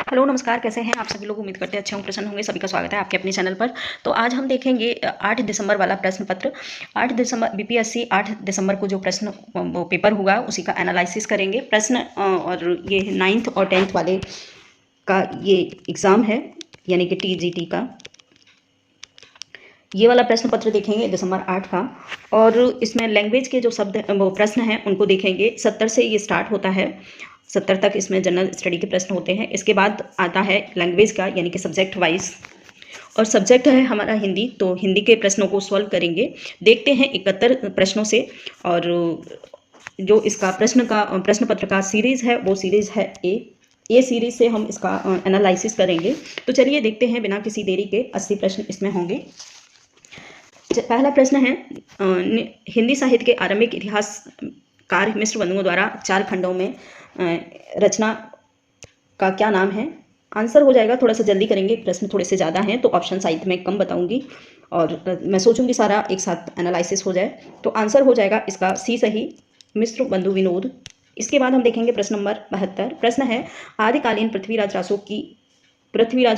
Hello नमस्कार, कैसे हैं आप सभी लोग। उम्मीद करते हैं अच्छे होंगे, प्रसन्न होंगे। सभी का स्वागत है आपके अपने चैनल पर। तो आज हम देखेंगे 8 दिसंबर वाला प्रश्न पत्र। 8 दिसंबर बीपीएससी 8 दिसंबर को जो प्रश्न वो पेपर हुआ उसी का एनालिसिस करेंगे। प्रश्न और ये 9th और 10th वाले का ये एग्ज़ाम है, यानी कि टीजीटी का। ये वाला प्रश्न पत्र देखेंगे दिसंबर 8 का। और इसमें लैंग्वेज के जो शब्द वो प्रश्न हैं उनको देखेंगे। 70 से ये स्टार्ट होता है, 70 तक इसमें जनरल स्टडी के प्रश्न होते हैं। इसके बाद आता है लैंग्वेज का, यानी कि सब्जेक्ट वाइज। और सब्जेक्ट है हमारा हिंदी, तो हिंदी के प्रश्नों को सॉल्व करेंगे। देखते हैं 71 प्रश्नों से। और जो इसका प्रश्न पत्र का सीरीज़ है वो सीरीज़ है ए सीरीज़ से हम इसका एनालिसिस करेंगे। तो चलिए देखते हैं, बिना किसी देरी के 80 प्रश्न इसमें होंगे। पहला प्रश्न है, हिंदी साहित्य के आरंभिक इतिहासकार मिश्र बंधुओं द्वारा 4 खंडों में रचना का क्या नाम है। आंसर हो जाएगा, थोड़ा सा जल्दी करेंगे, प्रश्न थोड़े से ज़्यादा हैं तो ऑप्शन साहित्य में कम बताऊंगी और मैं सोचूंगी सारा एक साथ एनालिसिस हो जाए। तो आंसर हो जाएगा इसका सी सही, मिश्र बंधु विनोद। इसके बाद हम देखेंगे प्रश्न नंबर 72। प्रश्न है, आदिकालीन पृथ्वीराज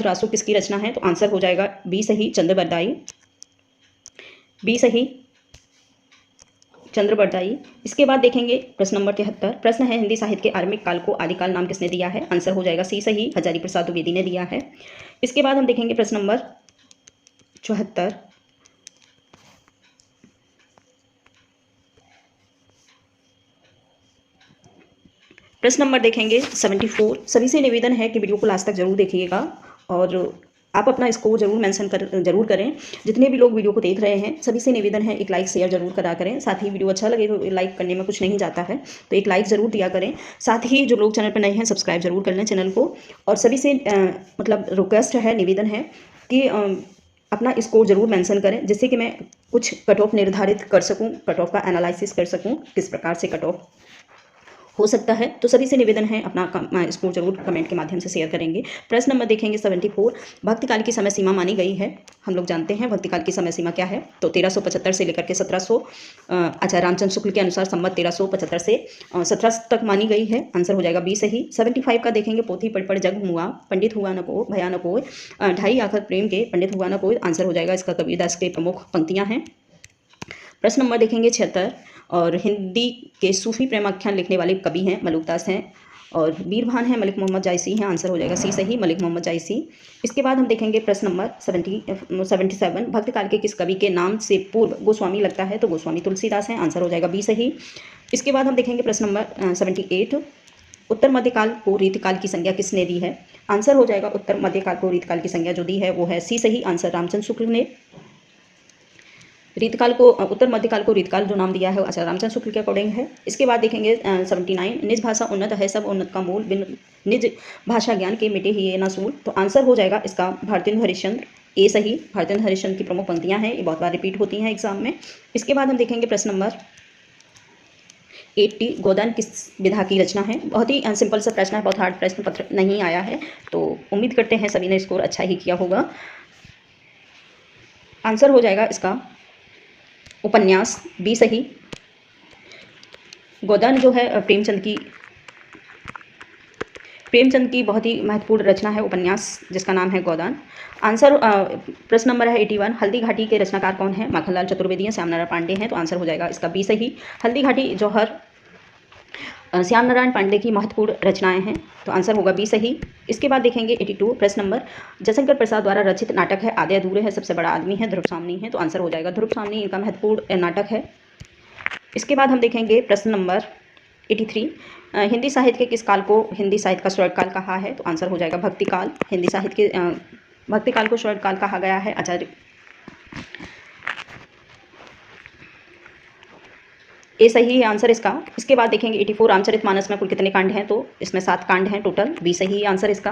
रासो किसकी रचना है। तो आंसर हो जाएगा बी सही, चंद्रबरदाई। बी सही, चंद्रबरदाई। इसके बाद देखेंगे प्रश्न नंबर 73। प्रश्न है, हिंदी साहित्य के आरंभिक काल को आदिकाल नाम किसने दिया है। आंसर हो जाएगा सी सही, हजारी प्रसाद द्विवेदी ने दिया है। इसके बाद हम देखेंगे प्रश्न नंबर 74। प्रश्न नंबर देखेंगे 74। सभी से निवेदन है कि वीडियो को लास्ट तक जरूर देखिएगा और आप अपना स्कोर जरूर करें। जितने भी लोग वीडियो को देख रहे हैं सभी से निवेदन है, एक लाइक शेयर जरूर करा करें। साथ ही वीडियो अच्छा लगे तो लाइक करने में कुछ नहीं जाता है, तो एक लाइक ज़रूर दिया करें। साथ ही जो लोग चैनल पर नए हैं सब्सक्राइब जरूर कर लें चैनल को। और सभी से मतलब रिक्वेस्ट है, निवेदन है कि अपना स्कोर जरूर मेंशन करें, जिससे कि मैं कुछ कट ऑफ निर्धारित कर सकूँ, कट ऑफ का एनालिसिस कर सकूँ, किस प्रकार से कट ऑफ हो सकता है। तो सभी से निवेदन है अपना स्कोर जरूर कमेंट के माध्यम से शेयर करेंगे। प्रश्न नंबर देखेंगे 74। भक्तिकाल की समय सीमा मानी गई है। हम लोग जानते हैं भक्तिकाल की समय सीमा क्या है। तो 1375 से लेकर के 1700 आचार्य रामचंद्र शुक्ल के अनुसार संवत 1375 से 1700 तक मानी गई है। आंसर हो जाएगा बी सही। 75 का देखेंगे, पोथी पढ़ पढ़ जग हुआ, पंडित हुआ न को भया न कोय, ढाई आखर प्रेम के पंडित हुआ न कोय। आंसर हो जाएगा इसका कबीरदास के प्रमुख पंक्तियाँ हैं। प्रश्न नंबर देखेंगे 76। और हिंदी के सूफी प्रेमाख्यान लिखने वाले कवि हैं मलुकदास हैं और बीरभान हैं, मलिक मोहम्मद जायसी हैं। आंसर हो जाएगा सी सही, मलिक मोहम्मद जायसी। इसके बाद हम देखेंगे प्रश्न नंबर 77। भक्तकाल के किस कवि के नाम से पूर्व गोस्वामी लगता है। तो गोस्वामी तुलसीदास हैं। आंसर हो जाएगा बी सही। इसके बाद हम देखेंगे प्रश्न नंबर 78। उत्तर मध्यकाल को रीतकाल की संज्ञा किसने दी है। आंसर हो जाएगा उत्तर मध्यकाल को रीतकाल की संज्ञा जो दी है वो है सी सही, आंसर रामचंद्र शुक्ल ने। रीतकाल को, उत्तर मध्यकाल को रीतकाल जो नाम दिया है आचार्य रामचंद्र शुक्ल के अकॉर्डिंग है। इसके बाद देखेंगे 79। निज भाषा उन्नत है, सब उन्नत का मूल, बिन निज भाषा ज्ञान के मिटे ही ये ना सूल। तो आंसर हो जाएगा इसका भारतेंदु हरिश्चंद्र, ए सही। भारतेंदु हरिश्चंद्र की प्रमुख पंक्तियां हैं, ये बहुत बार रिपीट होती हैं एग्जाम में। इसके बाद हम देखेंगे प्रश्न नंबर 80। गोदान किस विधा की रचना है। बहुत ही सिंपल सा प्रश्न है, बहुत हार्ड प्रश्न पत्र नहीं आया है, तो उम्मीद करते हैं सभी ने स्कोर अच्छा ही किया होगा। आंसर हो जाएगा इसका उपन्यास, बी सही। गोदान जो है प्रेमचंद की बहुत ही महत्वपूर्ण रचना है, उपन्यास जिसका नाम है गोदान। आंसर प्रश्न नंबर है 81। हल्दी घाटी के रचनाकार कौन है। माखनलाल चतुर्वेदी हैं, श्याम नारायण पांडे हैं। तो आंसर हो जाएगा इसका बी सही। हल्दी घाटी जौहर श्याम नारायण पांडे की महत्वपूर्ण रचनाएं हैं। तो आंसर होगा बी सही। इसके बाद देखेंगे 82। प्रश्न नंबर जयशंकर प्रसाद द्वारा रचित नाटक है आधे अधूरे है, सबसे बड़ा आदमी है, ध्रुव सामनी है। तो आंसर हो जाएगा ध्रुव सामनी इनका महत्वपूर्ण नाटक है। इसके बाद हम देखेंगे प्रश्न नंबर 83। हिंदी साहित्य के किस काल को हिंदी साहित्य का स्वर्णकाल कहा है। तो आंसर हो जाएगा भक्तिकाल। हिंदी साहित्य के भक्तिकाल को स्वर्णकाल कहा गया है। आचार्य ए सही है आंसर इसका। इसके बाद देखेंगे 84। रामचरितमानस में कुल कितने कांड हैं। तो इसमें 7 कांड हैं टोटल, बी सही है आंसर इसका।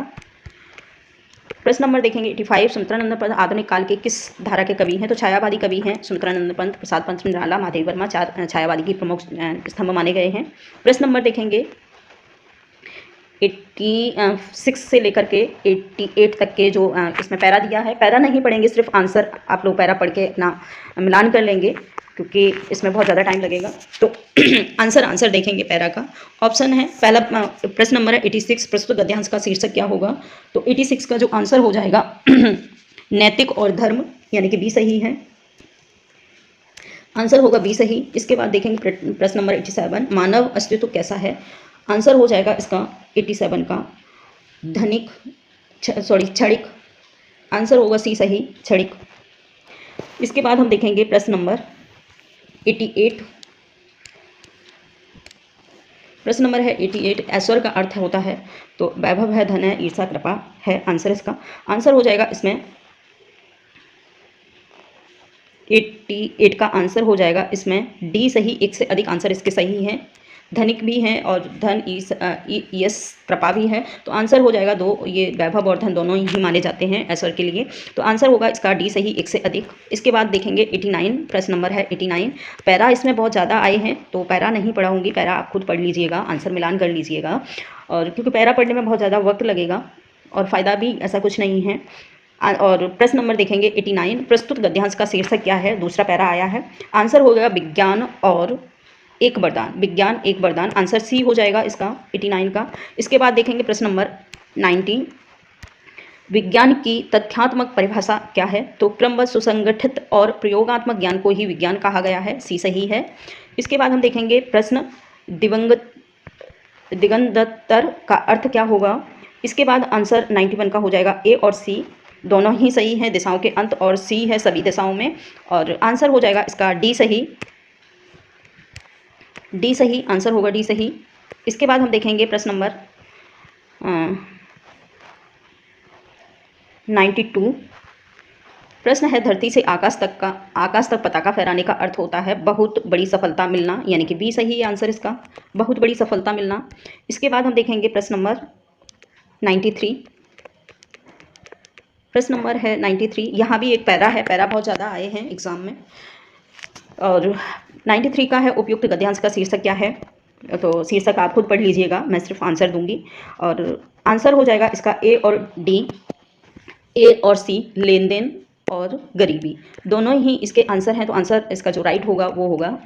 प्रश्न नंबर देखेंगे 85। सुमित्रानंद पंत आधुनिक काल के किस धारा के कवि हैं। तो छायावादी कवि हैं सुमित्रानंद पंत, प्रसाद पंत निराला, महादेवी वर्मा, 4 छायावादी की प्रमुख स्तंभ माने गए हैं। प्रश्न नंबर देखेंगे 86 से लेकर के 88 तक के जो इसमें पैरा दिया है। पैरा नहीं पढ़ेंगे, सिर्फ आंसर आप लोग पैरा पढ़ के अपना मिलान कर लेंगे। क्योंकि इसमें बहुत ज़्यादा टाइम लगेगा। तो आंसर देखेंगे पैरा का। ऑप्शन है पहला, प्रश्न नंबर है 86, प्रस्तुत गद्यांश का शीर्षक क्या होगा? तो 86 का जो आंसर हो जाएगा नैतिक और धर्म, यानी कि बी सही है। आंसर होगा बी सही। इसके बाद देखेंगे प्रश्न नंबर 87, मानव अस्तित्व कैसा है? आंसर हो जाएगा इसका 87 का धनिक क्षणिक। आंसर होगा सी सही, क्षणिक। इसके बाद हम देखेंगे प्रश्न नंबर 88। प्रश्न नंबर है 88, ऐश्वर्य का अर्थ होता है? तो वैभव है, धन है, ईर्षा, कृपा है। आंसर इसका आंसर हो जाएगा इसमें 88 का आंसर हो जाएगा इसमें डी सही। एक से अधिक आंसर इसके सही हैं। धनिक भी हैं और धन यश कृपा भी है। तो आंसर हो जाएगा दो। ये वैभव और धन दोनों ही माने जाते हैं ऐश्वर्य के लिए। तो आंसर होगा इसका डी सही, एक से अधिक। इसके बाद देखेंगे 89, प्रश्न नंबर है 89। पैरा इसमें बहुत ज़्यादा आए हैं, तो पैरा नहीं पढ़ाऊंगी, पैरा आप खुद पढ़ लीजिएगा, आंसर मिलान कर लीजिएगा। और क्योंकि पैरा पढ़ने में बहुत ज़्यादा वक्त लगेगा और फ़ायदा भी ऐसा कुछ नहीं है। और प्रश्न नंबर देखेंगे 89, प्रस्तुत गद्यांश का शीर्षक क्या है? दूसरा पैरा आया है। आंसर हो गया विज्ञान और एक वरदान। विज्ञान एक वरदान, आंसर सी हो जाएगा इसका 89 का। इसके बाद देखेंगे प्रश्न नंबर 90, विज्ञान की तथ्यात्मक परिभाषा क्या है? तो क्रमबद्ध, सुसंगठित और प्रयोगात्मक ज्ञान को ही विज्ञान कहा गया है। सी सही है। इसके बाद हम देखेंगे प्रश्न दिगंधर का अर्थ क्या होगा? इसके बाद आंसर 91 का हो जाएगा ए और सी दोनों ही सही हैं, दिशाओं के अंत, और सी है सभी दिशाओं में। और आंसर हो जाएगा इसका डी सही, डी सही। आंसर होगा डी सही। इसके बाद हम देखेंगे प्रश्न नंबर 92। प्रश्न है धरती से आकाश तक पताका फहराने का अर्थ होता है बहुत बड़ी सफलता मिलना, यानी कि बी सही है आंसर इसका, बहुत बड़ी सफलता मिलना। इसके बाद हम देखेंगे प्रश्न नंबर 93। प्रश्न नंबर है 93, यहाँ भी एक पैरा है, पैरा बहुत ज़्यादा आए हैं एग्जाम में। और 93 का है उपयुक्त गद्यांश का शीर्षक क्या है? तो शीर्षक आप खुद पढ़ लीजिएगा, मैं सिर्फ आंसर दूंगी। और आंसर हो जाएगा इसका ए और डी, ए और सी, लेन देन और गरीबी, दोनों ही इसके आंसर हैं। तो आंसर इसका जो राइट होगा वो होगा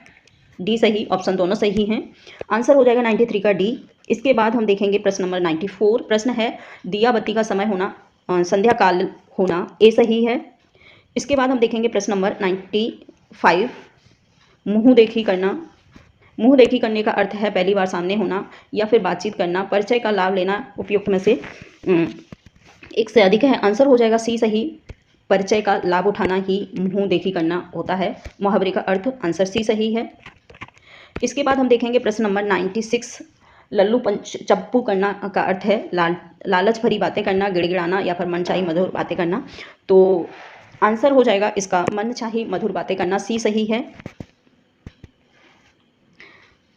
डी सही। ऑप्शन दोनों सही हैं। आंसर हो जाएगा 93 का डी। इसके बाद हम देखेंगे प्रश्न नंबर 94। प्रश्न है दिया बत्ती का समय होना, संध्या काल होना, ए सही है। इसके बाद हम देखेंगे प्रश्न नंबर 95, मुँह देखी करना। मुँह देखी करने का अर्थ है पहली बार सामने होना या फिर बातचीत करना, परिचय का लाभ लेना। उपयुक्त में से एक से अधिक है। आंसर हो जाएगा सी सही, परिचय का लाभ उठाना ही मुँह देखी करना होता है, मुहावरे का अर्थ। आंसर सी सही है। इसके बाद हम देखेंगे प्रश्न नंबर 96, लल्लू पंच चप्पू करना का अर्थ है लालच भरी बातें करना, गिड़गिड़ाना या फिर मनचाही मधुर बातें करना। तो आंसर हो जाएगा इसका मनचाही मधुर बातें करना, सी सही है।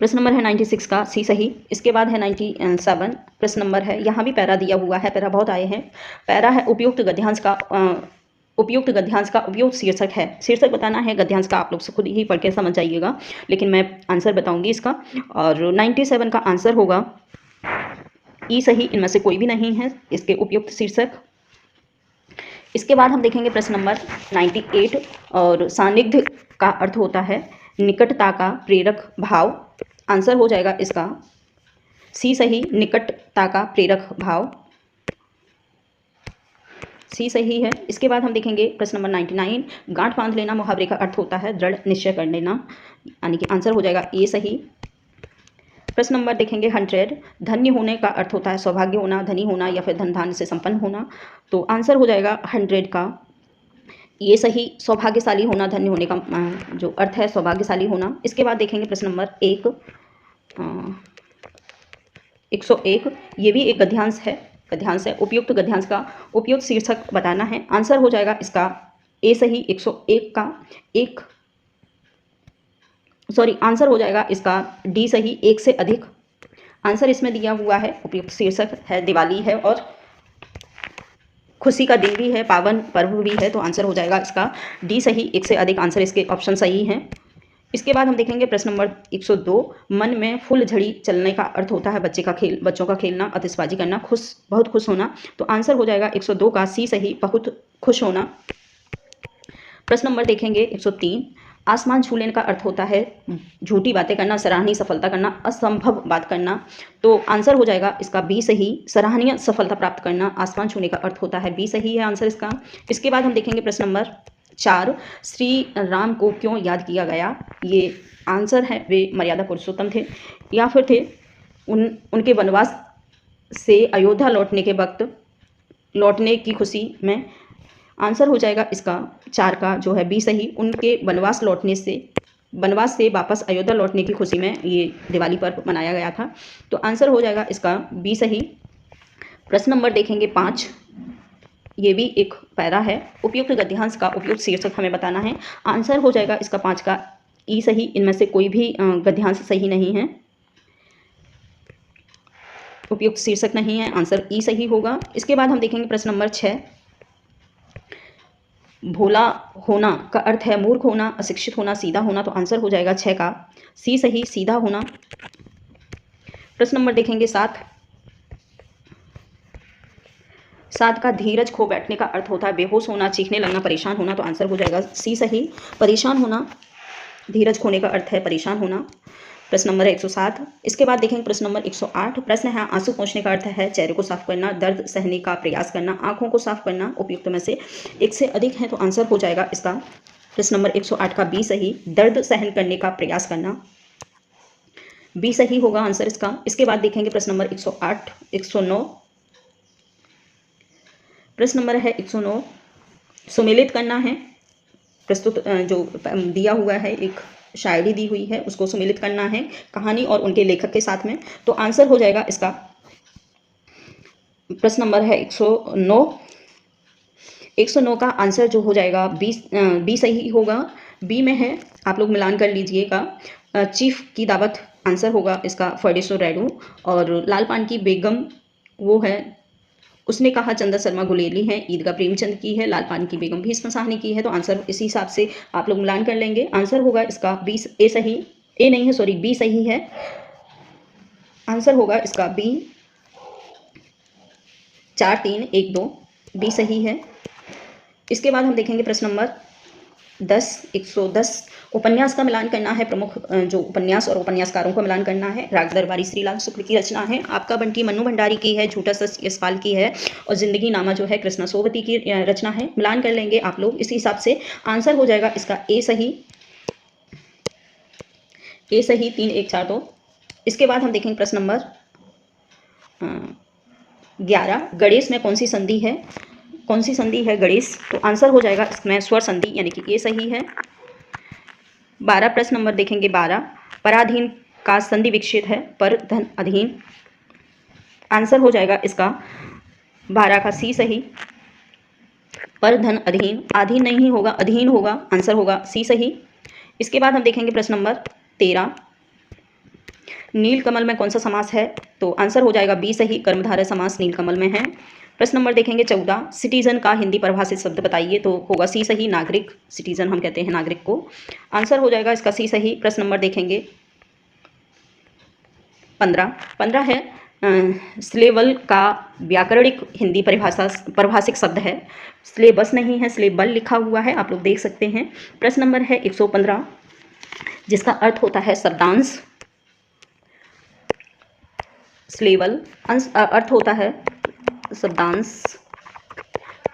प्रश्न नंबर है 96 का सी सही। इसके बाद है 97, प्रश्न नंबर है, यहाँ भी पैरा दिया हुआ है, पैरा बहुत आए हैं। पैरा है उपयुक्त गद्यांश का उपयुक्त शीर्षक है। शीर्षक बताना है गद्यांश का, आप लोग से खुद ही पढ़ के समझ जाइएगा, लेकिन मैं आंसर बताऊंगी इसका। और 97 का आंसर होगा ई सही, इनमें से कोई भी नहीं है इसके उपयुक्त शीर्षक। इसके बाद हम देखेंगे प्रश्न नंबर 98, और सानिध्य का अर्थ होता है निकटता का प्रेरक भाव। आंसर हो जाएगा इसका सी सही, निकटता का प्रेरक भाव, सी सही है। इसके बाद हम देखेंगे प्रश्न नंबर 99, गांठ बांध लेना मुहावरे का अर्थ होता है दृढ़ निश्चय कर लेना, यानी कि आंसर हो जाएगा ए सही। प्रश्न नंबर देखेंगे 100, धन्य होने का अर्थ होता है सौभाग्य होना, धनी होना या फिर धन धान्य से संपन्न होना। तो आंसर हो जाएगा 100 का ये सही, सौभाग्यशाली होना, धन्य होने का जो अर्थ है सौभाग्यशाली होना। इसके बाद देखेंगे प्रश्न नंबर 101, ये भी एक गद्यांश है। उपयुक्त गद्यांश का उपयुक्त शीर्षक बताना है। आंसर हो जाएगा इसका ए सही, 101 का आंसर हो जाएगा इसका डी सही, एक से अधिक। आंसर इसमें दिया हुआ है, उपयुक्त शीर्षक है दिवाली है और खुशी का दिन भी है, पावन पर्व भी है। तो आंसर हो जाएगा इसका डी सही, एक से अधिक आंसर इसके ऑप्शन सही हैं। इसके बाद हम देखेंगे प्रश्न नंबर 102, मन में फुलझड़ी चलने का अर्थ होता है बच्चों का खेलना, आतिशबाजी करना, बहुत खुश होना। तो आंसर हो जाएगा 102 का सी सही, बहुत खुश होना। प्रश्न नंबर देखेंगे 103, आसमान छू लेने का अर्थ होता है झूठी बातें करना, सराहनीय सफलता करना, असंभव बात करना। तो आंसर हो जाएगा इसका बी सही, सराहनीय सफलता प्राप्त करना आसमान छूने का अर्थ होता है, बी सही है आंसर इसका। इसके बाद हम देखेंगे प्रश्न नंबर 4, श्री राम को क्यों याद किया गया? ये आंसर है वे मर्यादा पुरुषोत्तम थे या फिर थे उनके वनवास से अयोध्या लौटने के वक्त लौटने की खुशी में। आंसर हो जाएगा इसका 4 का जो है बी सही, उनके वनवास से वापस अयोध्या लौटने की खुशी में ये दिवाली पर्व मनाया गया था। तो आंसर हो जाएगा इसका बी सही। प्रश्न नंबर देखेंगे 5, ये भी एक पैरा है। उपयुक्त गद्यांश का उपयुक्त शीर्षक हमें बताना है। आंसर हो जाएगा इसका 5 का ई सही, इनमें से कोई भी गद्यांश सही नहीं है, उपयुक्त शीर्षक नहीं है, आंसर ई सही होगा। इसके बाद हम देखेंगे प्रश्न नंबर 6, भोला होना का अर्थ है मूर्ख होना, अशिक्षित होना, सीधा होना। तो आंसर हो जाएगा 6 का सी सही, सीधा होना। प्रश्न नंबर देखेंगे 7 का धीरज खो बैठने का अर्थ होता है बेहोश होना, चीखने लगना, परेशान होना। तो आंसर हो जाएगा सी सही, परेशान होना। धीरज खोने का अर्थ है परेशान होना। प्रश्न नंबर 107। इसके बाद देखेंगे प्रश्न नंबर 108। प्रश्न है आंसू पोंछने का अर्थ है चेहरे को साफ करना, दर्द सहने का प्रयास करना, आंखों को साफ करना। उपयुक्त में से एक से अधिक है, तो आंसर हो जाएगा इसका प्रश्न नंबर 108 का बी सही, दर्द सहन करने का प्रयास करना, बी सही होगा आंसर इसका। इसके बाद देखेंगे प्रश्न नंबर 108 109। प्रश्न नंबर है 109, सुमेलित करना है। प्रस्तुत जो दिया हुआ है एक शायरी दी हुई है, उसको सुमेलित करना है कहानी और उनके लेखक के साथ में। तो आंसर हो जाएगा इसका प्रश्न नंबर है 109। 109 का आंसर जो हो जाएगा बी सही होगा। बी में है, आप लोग मिलान कर लीजिएगा। चीफ की दावत आंसर होगा इसका फर्डिसो रेडू, और लाल पान की बेगम वो है उसने कहा चंदा शर्मा गुलेली है, ईदगाह प्रेमचंद की है, लाल पान की बेगम भीष्म साहनी की है। तो आंसर इसी हिसाब से आप लोग मिलान कर लेंगे। आंसर होगा इसका बी ए सही, ए नहीं है सॉरी, बी सही है। आंसर होगा इसका बी 4 3 1 2, बी सही है। इसके बाद हम देखेंगे प्रश्न नंबर 10 110। उपन्यास का मिलान करना है, प्रमुख जो उपन्यास और उपन्यासकारों का मिलान करना है। राग दरबारी श्रीलाल शुक्ल की रचना है, आपका बंटी मन्नू भंडारी की है, झूठा सच यशपाल की है, और जिंदगी नामा जो है कृष्णा सोबती की रचना है। मिलान कर लेंगे आप लोग इसी हिसाब से। आंसर हो जाएगा इसका ए सही, ए सही 3 1 4 2। इसके बाद हम देखेंगे प्रश्न नंबर 11, गणेश में कौन सी संधि है? कौन सी संधि है गणेश? तो आंसर हो जाएगा इसमें स्वर संधि, यानी कि ये सही है। 12 प्रश्न नंबर देखेंगे 12, पराधीन का संधि विच्छेद है पर धन अधीन। आंसर हो जाएगा इसका 12 का सी सही, पर धन अधीन, अधीन नहीं होगा अधीन होगा, आंसर होगा सी सही। इसके बाद हम देखेंगे प्रश्न नंबर 13, नीलकमल में कौन सा समास है? तो आंसर हो जाएगा बी सही, कर्मधारय समास नीलकमल में है। प्रश्न नंबर देखेंगे 14, सिटीजन का हिंदी परिभाषित शब्द बताइए। तो होगा सी सही, नागरिक, सिटीजन हम कहते हैं नागरिक को। आंसर हो जाएगा इसका सी सही। प्रश्न नंबर देखेंगे 15 है, स्लेबल का व्याकरणिक हिंदी परिभाषिक शब्द है। स्लेबस नहीं है, स्लेबल लिखा हुआ है, आप लोग देख सकते हैं। प्रश्न नंबर है 115, जिसका अर्थ होता है शब्दांश। स्लेबल अर्थ होता है शब्दांश,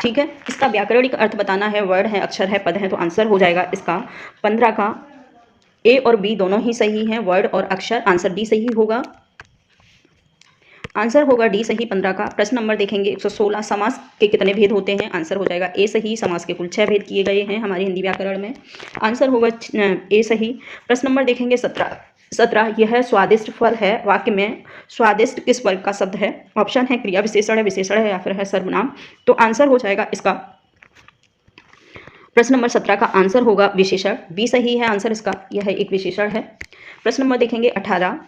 ठीक है। इसका व्याकरणिक अर्थ बताना है, वर्ड है, अक्षर है, पद है। तो आंसर हो जाएगा इसका 15 का ए और बी दोनों ही सही हैं, वर्ड और अक्षर। आंसर डी सही होगा, आंसर होगा डी सही 15 का। प्रश्न नंबर देखेंगे 116, समास के कितने भेद होते हैं? आंसर हो जाएगा ए सही, समास के कुल 6 भेद किए गए हैं हमारे हिंदी व्याकरण में। आंसर होगा ए सही। प्रश्न नंबर देखेंगे 17, यह स्वादिष्ट फल है, वाक्य में स्वादिष्ट किस वर्ग का शब्द है? ऑप्शन है क्रिया विशेषण है या फिर है सर्वनाम। तो आंसर हो जाएगा इसका प्रश्न नंबर 17 का आंसर होगा विशेषण, बी सही है आंसर इसका, यह एक विशेषण है। प्रश्न नंबर देखेंगे 18,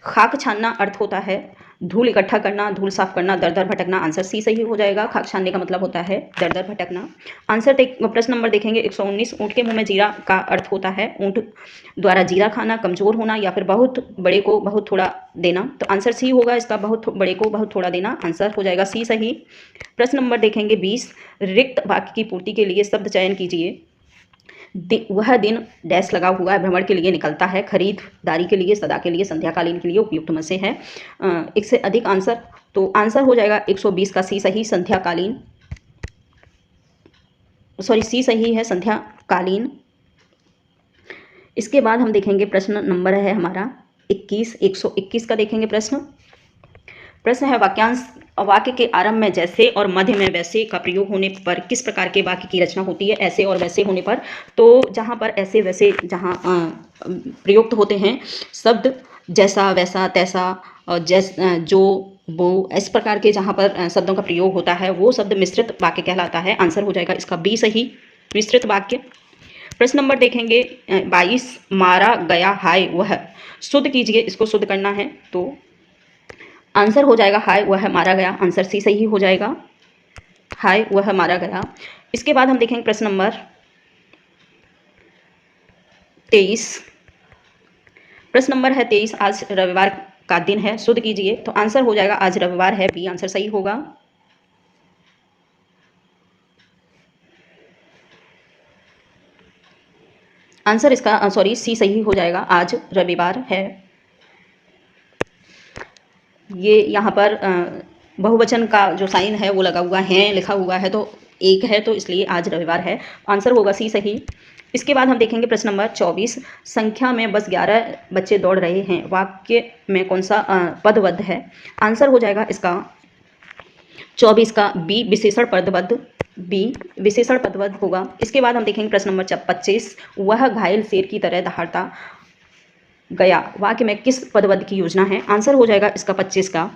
खाक छानना अर्थ होता है धूल इकट्ठा करना, धूल साफ करना, दर दर भटकना। आंसर सी सही हो जाएगा, खाक छानने का मतलब होता है दर दर भटकना। प्रश्न नंबर देखेंगे 119, ऊँट के मुंह में जीरा का अर्थ होता है ऊँट द्वारा जीरा खाना, कमजोर होना, या फिर बहुत बड़े को बहुत थोड़ा देना। तो आंसर सी होगा इसका, बहुत बड़े को बहुत थोड़ा देना। आंसर हो जाएगा सी सही। प्रश्न नंबर देखेंगे 20, रिक्त वाक्य की पूर्ति के लिए शब्द चयन कीजिए। वह दिन डैश लगा हुआ है, भ्रमण के लिए निकलता है, खरीदारी के लिए, सदा के लिए, संध्याकालीन के लिए, उपयुक्त में से है। एक से अधिक आंसर, तो आंसर हो जाएगा 120 का सी सही, संध्याकालीन, सॉरी सी सही है, संध्याकालीन। इसके बाद हम देखेंगे प्रश्न नंबर है हमारा 21, 121 का देखेंगे प्रश्न। प्रश्न है वाक्यांश, वाक्य के आरंभ में जैसे और मध्य में वैसे का प्रयोग होने पर किस प्रकार के वाक्य की रचना होती है? ऐसे और वैसे होने पर, तो जहाँ पर ऐसे वैसे जहाँ प्रयुक्त होते हैं शब्द जैसा वैसा तैसा और जो वो, इस प्रकार के जहाँ पर शब्दों का प्रयोग होता है वो शब्द मिश्रित वाक्य कहलाता है। आंसर हो जाएगा इसका बी सही, मिश्रित वाक्य। प्रश्न नंबर देखेंगे 22, मारा गया हाय वह, शुद्ध कीजिए, इसको शुद्ध करना है, तो आंसर हो जाएगा हाय वह मारा गया, आंसर सी सही हो जाएगा, हाय वह मारा गया। इसके बाद हम देखेंगे प्रश्न नंबर 23। प्रश्न नंबर है 23, आज रविवार का दिन है, शुद्ध कीजिए, तो आंसर हो जाएगा आज रविवार है, बी आंसर सही होगा। आंसर इसका सॉरी सी सही हो जाएगा, आज रविवार है। ये यहाँ पर बहुवचन का जो साइन है वो लगा हुआ है, लिखा हुआ है, तो एक है, तो इसलिए आज रविवार है, आंसर होगा सी सही। इसके बाद हम देखेंगे प्रश्न नंबर 24, संख्या में बस 11 बच्चे दौड़ रहे हैं, वाक्य में कौन सा पदबद्ध है? आंसर हो जाएगा इसका 24 का बी विशेषण पदबद्ध, बी विशेषण पदबद्ध होगा। इसके बाद हम देखेंगे प्रश्न नंबर 25, वह घायल शेर की तरह दहाड़ता गया, वाक्य में किस पदबद्ध की योजना है? आंसर हो जाएगा इसका 25 का,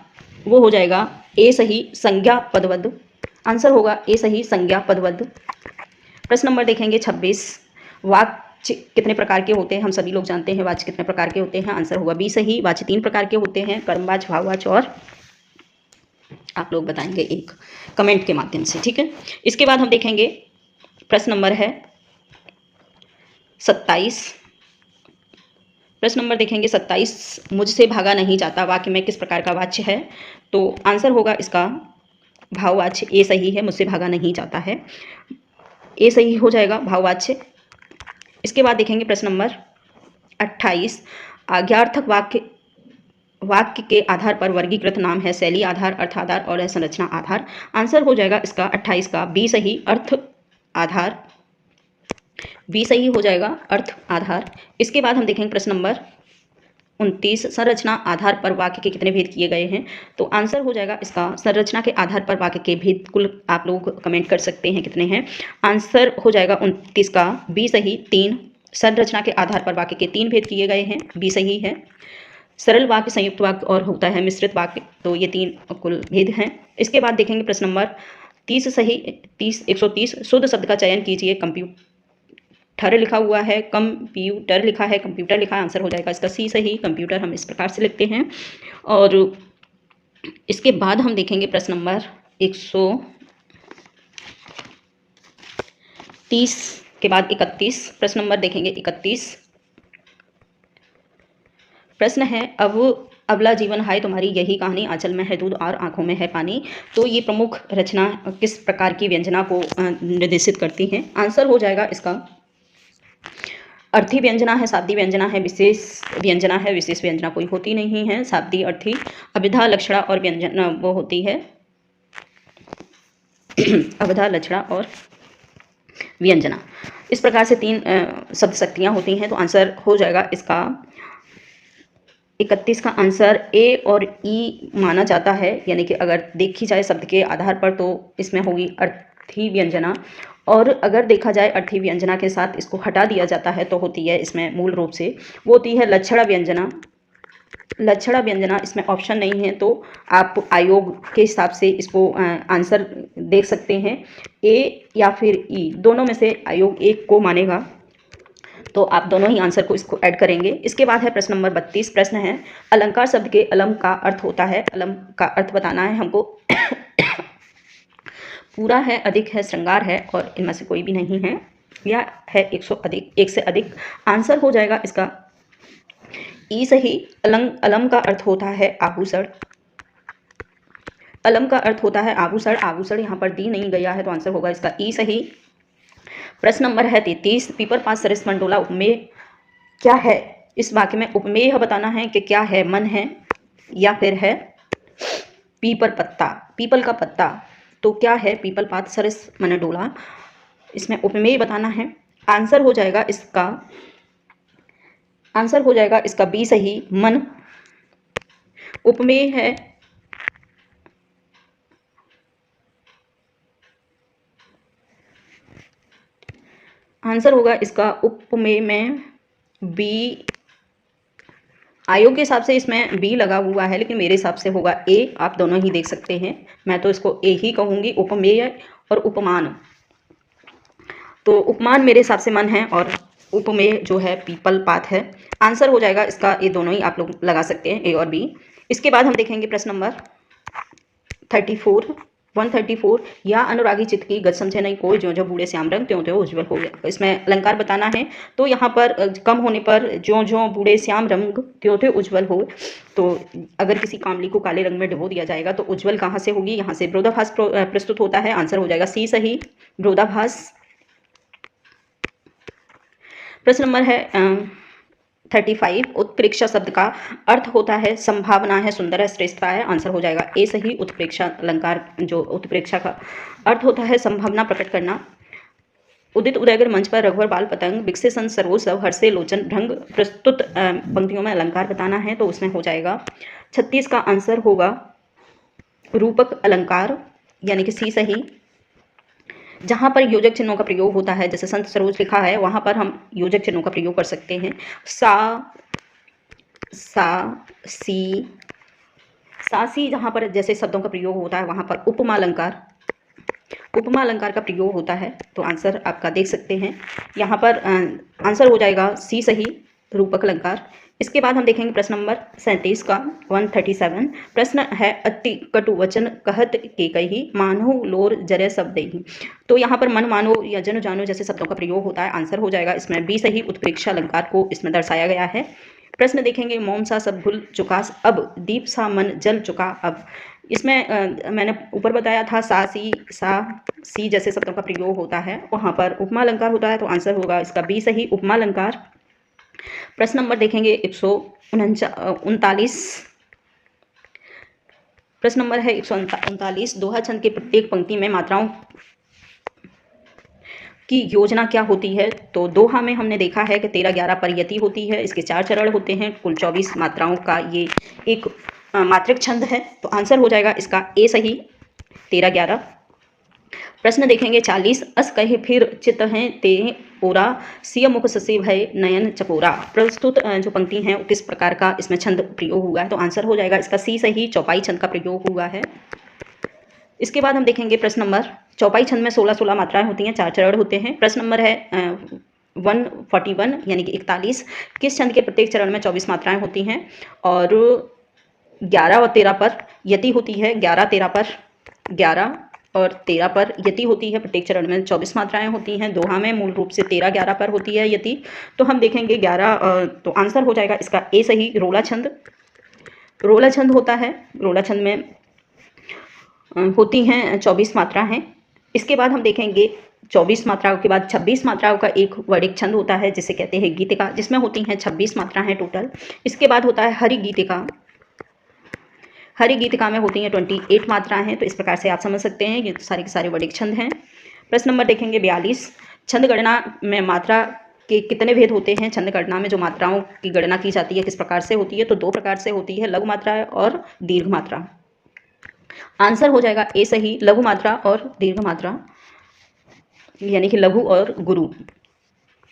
वो हो जाएगा ए सही, संज्ञा पदबद्ध, आंसर होगा ए सही, संज्ञा पदबद्ध। प्रश्न नंबर देखेंगे 26, वाच्य कितने प्रकार के होते हैं? हम सभी लोग जानते हैं वाच्य कितने प्रकार के होते हैं, आंसर होगा बी सही, वाच्य 3 प्रकार के होते हैं, कर्मवाच्य, भाववाच्य, और आप लोग बताएंगे एक कमेंट के माध्यम से, ठीक है। इसके बाद हम देखेंगे प्रश्न नंबर है 27। प्रश्न नंबर देखेंगे 27, मुझसे भागा नहीं जाता, वाक्य में किस प्रकार का वाच्य है? तो आंसर होगा इसका भाववाच्य, ए सही है, मुझसे भागा नहीं जाता है, ए सही हो जाएगा भाववाच्य। इसके बाद देखेंगे प्रश्न नंबर 28, आज्ञार्थक वाक्य के आधार पर वर्गीकृत नाम है, शैली आधार, अर्थ आधार और संरचना आधार। आंसर हो जाएगा इसका 28 का बी सही, अर्थ आधार, बी सही हो जाएगा, अर्थ आधार। इसके बाद हम देखेंगे प्रश्न नंबर 29, संरचना आधार पर वाक्य के कितने भेद किए गए हैं? तो आंसर हो जाएगा इसका संरचना के आधार पर वाक्य के भेद कुल आप लोग कमेंट कर सकते हैं कितने हैं। आंसर हो जाएगा 29 का बी सही, 3, संरचना के आधार पर वाक्य के 3 भेद किए गए हैं, बी सही है। सरल वाक्य, संयुक्त वाक्य और होता है मिश्रित वाक्य, तो ये 3 कुल भेद हैं। इसके बाद देखेंगे प्रश्न नंबर 30 सही, 130, शुद्ध शब्द का चयन कीजिए, कंप्यूटर लिखा हुआ है, कंप्यूटर लिखा है, कंप्यूटर लिखा है, आंसर हो जाएगा इसका सी सही, कंप्यूटर हम इस प्रकार से लिखते हैं। और इसके बाद हम देखेंगे प्रश्न नंबर 130 के बाद 31, प्रश्न नंबर देखेंगे 31। प्रश्न है, अब अबला जीवन हाय तुम्हारी यही कहानी, आंचल में है दूध और आंखों में है पानी, तो ये प्रमुख रचना किस प्रकार की व्यंजना को निर्देशित करती हैं? आंसर हो जाएगा इसका अर्थी व्यंजना है, शाब्दी व्यंजना है, विशेष व्यंजना है, विशेष व्यंजना कोई होती नहीं है, शाब्दी, अर्थी, अभिधा, लक्षणा और व्यंजन वो होती है अभिधा, लक्षणा और व्यंजना, इस प्रकार से 3 शब्द शक्तियाँ होती हैं, तो आंसर हो जाएगा इसका 31 का आंसर ए और ई माना जाता है, यानी कि अगर देखी जाए शब्द के आधार पर तो इसमें होगी अर्थी व्यंजना, और अगर देखा जाए अर्थी व्यंजना के साथ इसको हटा दिया जाता है तो होती है इसमें मूल रूप से वो होती है लक्षणा व्यंजना। लक्षणा व्यंजना इसमें ऑप्शन नहीं है, तो आप आयोग के हिसाब से इसको आंसर देख सकते हैं, ए या फिर ई, दोनों में से आयोग एक को मानेगा, तो आप दोनों ही आंसर को इसको ऐड करेंगे। इसके बाद है प्रश्न नंबर 32, प्रश्न है अलंकार शब्द के अलम का अर्थ होता है, अलम का अर्थ बताना है हमको पूरा है, अधिक है, श्रृंगार है, और इनमें से कोई भी नहीं है, या है एक से अधिक। आंसर हो जाएगा इसका ई सही, अलम का अर्थ होता है आभूषण, अलम का अर्थ होता है आभूषण, आभूषण यहाँ पर दी नहीं गया है, तो आंसर होगा इसका ई सही। प्रश्न नंबर है 33, पीपर पात सरिस मंडोला उपमेय क्या है? इस वाक्य में उपमेय यह बताना है कि क्या है, मन है या फिर है पीपर पत्ता, पीपल का पत्ता। तो क्या है पीपल पात सरिस मंडोला, इसमें उपमेय बताना है। आंसर हो जाएगा इसका बी सही, मन। उपमेय है आंसर होगा इसका उपमेय में बी। आयोग के हिसाब से इसमें बी लगा हुआ है, लेकिन मेरे हिसाब से होगा ए। आप दोनों ही देख सकते हैं, मैं तो इसको ए ही कहूंगी। उपमेय और उपमान, तो उपमान मेरे हिसाब से मन है और उपमेय जो है पीपल पात है। आंसर हो जाएगा इसका, ये दोनों ही आप लोग लगा सकते हैं, ए और बी। इसके बाद हम देखेंगे प्रश्न नंबर 134, या अनुरागी चित्त की गत समझे नहीं कोई, ज्यों ज्यों बूढ़े श्याम रंग त्यों त्यों उज्जवल हो गया। इसमें अलंकार बताना है। तो यहाँ पर कम होने पर ज्यों ज्यों बूढ़े श्याम रंग त्यों त्यों उज्जवल हो, तो अगर किसी कामली को काले रंग में डुबो दिया जाएगा तो उज्जवल कहाँ से होगी? यहाँ से विरोधाभास प्रस्तुत होता है। आंसर हो जाएगा सी सही, विरोधाभास। प्रश्न नंबर है 35, उत्प्रेक्षा शब्द का अर्थ होता है संभावना है, सुंदर है, श्रेष्ठता है। आंसर हो जाएगा ए सही, उत्प्रेक्षा अलंकार जो उत्प्रेक्षा का अर्थ होता है संभावना प्रकट करना। उदित उदयगर मंच पर रघुवर बाल पतंग, विकसे सन सरोज सब, हर्षे लोचन भृंग। प्रस्तुत पंक्तियों में अलंकार बताना है, तो उसमें हो जाएगा 36 का आंसर होगा रूपक अलंकार, यानी कि सी सही। जहाँ पर योजक चिन्हों का प्रयोग होता है, जैसे संत सरोज लिखा है, वहाँ पर हम योजक चिन्हों का प्रयोग कर सकते हैं। सा सी, जहाँ पर जैसे शब्दों का प्रयोग होता है, वहाँ पर उपमा अलंकार का प्रयोग होता है। तो आंसर आपका देख सकते हैं, यहाँ पर आंसर हो जाएगा सी सही, रूपक अलंकार। इसके बाद हम देखेंगे प्रश्न नंबर 37 का 137। प्रश्न है अति कटु वचन कहत के कही, मानो लोर जरे सब देही। तो यहाँ पर मन मानो या जन जानो जैसे शब्दों का प्रयोग होता है। आंसर हो जाएगा इसमें बी सही, उत्प्रेक्षा अलंकार को इसमें दर्शाया गया है। प्रश्न देखेंगे, मोम सा सब भूल चुका अब, दीप सा मन जल चुका अब। इसमें मैंने ऊपर बताया था सा सी जैसे शब्दों का प्रयोग होता है, वहाँ पर उपमा अलंकार होता है। तो आंसर होगा इसका बी सही, उपमा अलंकार। प्रश्न नंबर देखेंगे 139। प्रश्न नंबर है 139, दोहा छंद के प्रत्येक पंक्ति में मात्राओं की योजना क्या होती है? तो दोहा में हमने देखा है कि 13-11 पर यति होती है। इसके 4 चरण होते हैं, कुल 24 मात्राओं का ये एक मात्रिक छंद है। तो आंसर हो जाएगा इसका ए सही, 13-11। प्रश्न देखेंगे 40, अस कहे फिर चित हैं ते ओरा, सिय मुख ससे भय नयन चकोरा। प्रस्तुत जो पंक्ति है वो किस प्रकार का इसमें छंद प्रयोग हुआ है? तो आंसर हो जाएगा इसका सी सही, चौपाई छंद का प्रयोग हुआ है। इसके बाद हम देखेंगे प्रश्न नंबर, चौपाई छंद में 16-16 मात्राएं होती हैं, 4 चरण होते हैं। प्रश्न नंबर है 141 यानी कि 41, किस छंद के प्रत्येक चरण में 24 मात्राएं होती हैं? और 11 और 13 पर यति होती है। 11 और 13 पर यति होती है। प्रत्येक चरण में 24 मात्राएं होती हैं। दोहा में मूल रूप से 13-11 पर होती है यति। तो हम देखेंगे 11, तो आंसर हो जाएगा इसका ए सही, रोला छंद होता है। रोला छंद में होती हैं 24 मात्रा हैं। इसके बाद हम देखेंगे 24 मात्राओं के बाद 26 मात्राओं का एक वर्णिक छंद होता है, जिसे कहते हैं गीतिका, जिसमें होती हैं 26 मात्राएं टोटल। इसके बाद होता है हरिगीतिका में होती हैं 28 मात्राएं हैं। तो इस प्रकार से आप समझ सकते हैं ये सारे के सारे वर्णिक छंद हैं। प्रश्न नंबर देखेंगे 42, छंद गणना में मात्रा के कितने भेद होते हैं? छंद गणना में जो मात्राओं की गणना की जाती है किस प्रकार से होती है? तो 2 प्रकार से होती है, लघु मात्रा और दीर्घ मात्रा। आंसर हो जाएगा ए सही, लघु मात्रा और दीर्घ मात्रा, यानी कि लघु और गुरु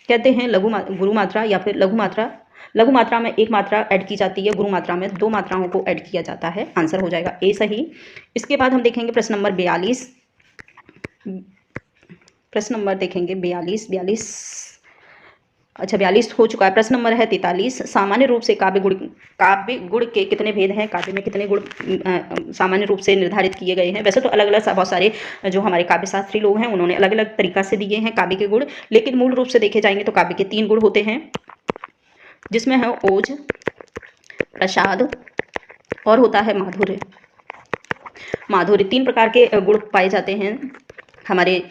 कहते हैं। गुरु मात्रा या फिर लघु मात्रा। लघु मात्रा में 1 मात्रा ऐड की जाती है, गुरु मात्रा में 2 मात्राओं को ऐड किया जाता है। आंसर हो जाएगा ए सही। इसके बाद हम देखेंगे प्रश्न नंबर 42। प्रश्न नंबर देखेंगे 42 अच्छा 42 हो चुका है। प्रश्न नंबर है 43, सामान्य रूप से काव्य गुण के कितने भेद हैं? काव्य में कितने गुण सामान्य रूप से निर्धारित किए गए हैं? वैसे तो अलग अलग बहुत सारे जो हमारे काव्य शास्त्री लोग हैं उन्होंने अलग अलग तरीका से दिए हैं काव्य के गुण, लेकिन मूल रूप से देखे जाएंगे तो काव्य के 3 गुण होते हैं, जिसमें है ओज, प्रसाद और होता है माधुर्य। 3 प्रकार के गुण पाए जाते हैं हमारे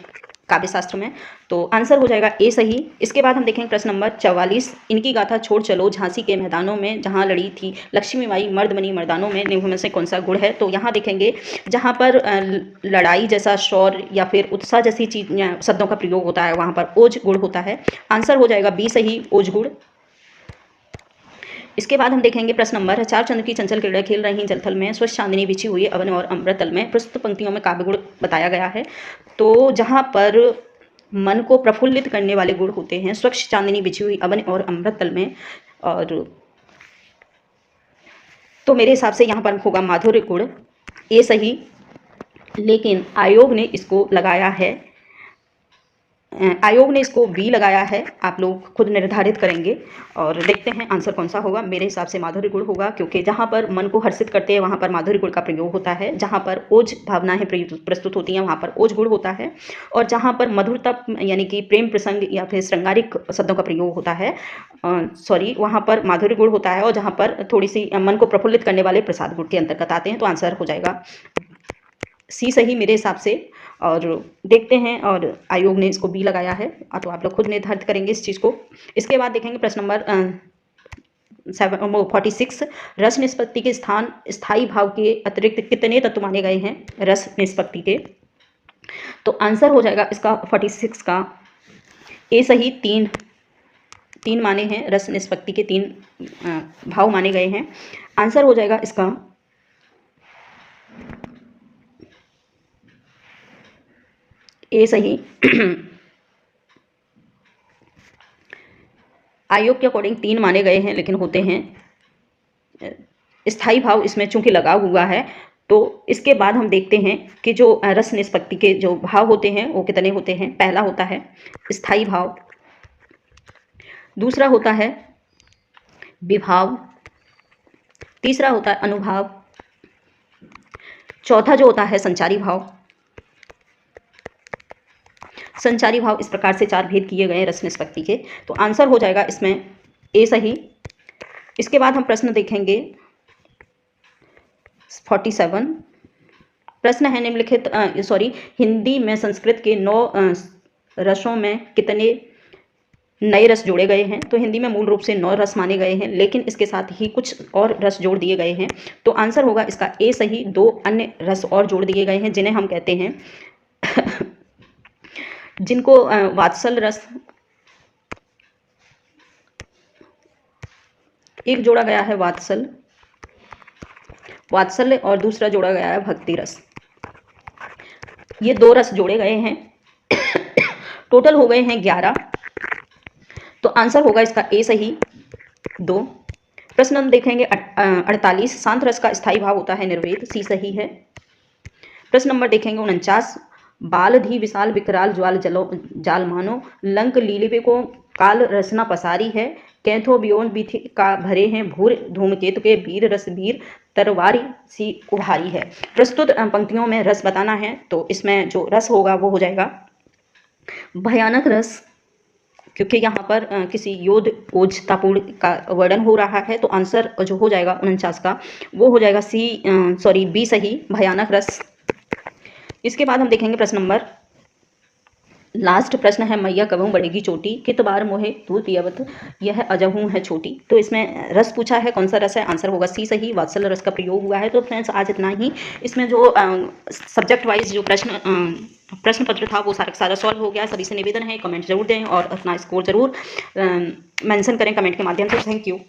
काव्य शास्त्र में। तो आंसर हो जाएगा ए सही। इसके बाद हम देखेंगे प्रश्न नंबर 44, इनकी गाथा छोड़ चलो झांसी के मैदानों में जहां लड़ी थी लक्ष्मीबाई मर्द बनी मर्दानों में, निम्न में से कौन सा गुण है। तो यहाँ देखेंगे जहाँ पर लड़ाई जैसा शौर्य या फिर उत्साह जैसी चीज शब्दों का प्रयोग होता है वहाँ पर ओज गुण होता है। आंसर हो जाएगा बी सही, ओज गुण। इसके बाद हम देखेंगे प्रश्न नंबर 4, चंद्र की चंचल किरणें खेल रही जलथल में स्वच्छ चांदनी बिछी हुई अवन और अमृत तल में। प्रस्तुत पंक्तियों में काव्य गुण बताया गया है। तो जहाँ पर मन को प्रफुल्लित करने वाले गुण होते हैं स्वच्छ चांदनी बिछी हुई अवन और अमृत तल में, और तो मेरे हिसाब से यहाँ पर होगा माधुर्य गुण, ए सही। लेकिन आयोग ने इसको लगाया है, आयोग ने इसको बी लगाया है, आप लोग खुद निर्धारित करेंगे और देखते हैं आंसर कौन सा होगा। मेरे हिसाब से माधुर्य गुण होगा, क्योंकि जहाँ पर मन को हर्षित करते हैं वहाँ पर माधुर्य गुण का प्रयोग होता है, जहाँ पर ओज भावनाएं प्रस्तुत होती हैं वहाँ पर ओज गुण होता है, और जहाँ पर मधुरता यानी कि प्रेम प्रसंग या फिर श्रृंगारिक शब्दों का प्रयोग होता है वहाँ पर माधुर्य गुण होता है, और जहाँ पर थोड़ी सी मन को प्रफुल्लित करने वाले प्रसाद गुण के अंतर्गत आते हैं। तो आंसर हो जाएगा सी सही मेरे हिसाब से। और देखते हैं, और आयोग ने इसको बी लगाया है, तो आप लोग खुद निर्धारित करेंगे इस चीज़ को। इसके बाद देखेंगे प्रश्न नंबर 46, रस निष्पत्ति के स्थान स्थायी भाव के अतिरिक्त कितने तत्व माने गए हैं रस निष्पत्ति के। तो आंसर हो जाएगा इसका 46 का ए सही, तीन माने हैं, रस निष्पत्ति के 3 भाव माने गए हैं। आंसर हो जाएगा इसका ए सही। आयोग के अकॉर्डिंग 3 माने गए हैं, लेकिन होते हैं स्थायी भाव इसमें चूंकि लगा हुआ है। तो इसके बाद हम देखते हैं कि जो रस निष्पत्ति के जो भाव होते हैं वो कितने होते हैं। पहला होता है स्थायी भाव, दूसरा होता है विभाव, तीसरा होता है अनुभाव, चौथा जो होता है संचारी भाव। संचारी भाव इस प्रकार से 4 भेद किए गए हैं रस निष्पत्ति के। तो आंसर हो जाएगा इसमें ए सही। इसके बाद हम प्रश्न देखेंगे 47, प्रश्न है निम्नलिखित हिंदी में संस्कृत के 9 रसों में कितने नए रस जोड़े गए हैं। तो हिंदी में मूल रूप से 9 रस माने गए हैं, लेकिन इसके साथ ही कुछ और रस जोड़ दिए गए हैं। तो आंसर होगा इसका ए सही, 2 अन्य रस और जोड़ दिए गए हैं, जिन्हें हम कहते हैं जिनको वात्सल रस एक जोड़ा गया है, वात्सल्य और दूसरा जोड़ा गया है भक्ति रस। ये 2 रस जोड़े गए हैं, टोटल हो गए हैं 11। तो आंसर होगा इसका ए सही 2। प्रश्न हम देखेंगे 48, शांत रस का स्थायी भाव होता है निर्वेद, सी सही है। प्रश्न नंबर देखेंगे 49, बाल धी विशाल विकराल ज्वाल जाल मानो लंक लीलिपे को काल रसना पसारी है, कैथो बियोन बिथि का भरे हैं भूर धूमकेतु के वीर रस वीर तरवारी सी उभारी है। प्रस्तुत पंक्तियों में रस बताना है, तो इसमें जो रस होगा वो हो जाएगा भयानक रस, क्योंकि यहाँ पर किसी योद्ध ओजतापूर्ण का वर्णन हो रहा है। तो आंसर जो हो जाएगा 49 का वो हो जाएगा बी सही, भयानक रस। इसके बाद हम देखेंगे प्रश्न नंबर लास्ट प्रश्न है, मैया कबहू बढ़ेगी चोटी कित बार मोहे दूध पियावत यह अजहू है छोटी। तो इसमें रस पूछा है, कौन सा रस है। आंसर होगा सी सही, वात्सल्य रस का प्रयोग हुआ है। तो फ्रेंड्स आज इतना ही। इसमें जो सब्जेक्ट वाइज जो प्रश्न पत्र था वो सारा सॉल्व हो गया। सभी से निवेदन है कमेंट जरूर दें और अपना स्कोर जरूर मेंशन करें कमेंट के माध्यम से। Thank you.